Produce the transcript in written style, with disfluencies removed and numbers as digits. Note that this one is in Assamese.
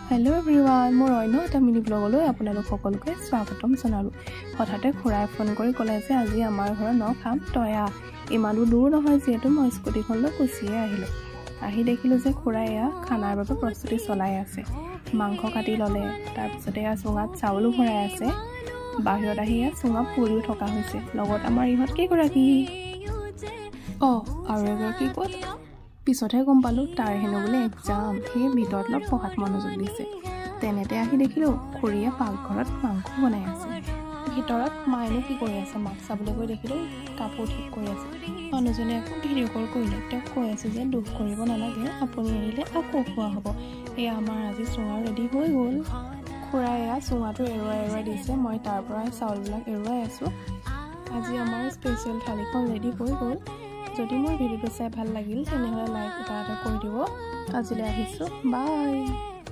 हेलो एवरीवन मोर अन्य এটা মিনি ব্লগলৈ আপোনালোক সকলোকে স্বাগতম জনালো হঠাতে খুৰাই ফোন কৰি ক'লে যে আজি আমাৰ ঘৰত ন খাম তয়া ইমানো দূৰ নহয় যেহেতু মই স্কুটিখন লৈ কুচিয়ে আহিলো আহি দেখিলো যে খুৰাই খানাৰ বাবে প্ৰস্তুতি চলাই আছে মাংস কাটি ললে তাৰ পিছতে চুঙাত চাউলো ভৰাই আছে বাহিৰত আহি চুঙা পুৰিও থকা হৈছে লগত আমাৰ ইহঁত কি কৰা কি আৰু এবাৰ কি ক'ত পিছতহে গম পালো তাৰ হেনো বোলে এক্সাম সেই ভিতৰত লগ পঢ়াত মনোযোগ দিছে তেনেতে আহি দেখিলো খুৰীয়ে পাকঘৰত মাংস বনাই আছে ভিতৰত মায়েনো কি কৰি আছে মাক চাবলৈ গৈ দেখিলো কাপোৰ ঠিক কৰি আছে মানুহজনে আকৌ ভিডিঅ' কল কৰিলে তেওঁক কৈ আছে যে দুখ কৰিব নালাগে আপুনি আহিলে আকৌ খোৱা হ'ব এয়া আমাৰ আজি চুঙা ৰেডি হৈ গ'ল খুৰাই চুঙাটো এৰুৱাই দিছে মই তাৰ পৰা চাউলবিলাক এৰুৱাই আছো আজি আমাৰ স্পেচিয়েল থালিখন ৰেডি হৈ গ'ল যদি মোৰ ভিডিঅ'টো চাই ভাল লাগিল তেনেহ'লে লাইক এটা কৰি দিব আজিলৈ আহিছোঁ বাই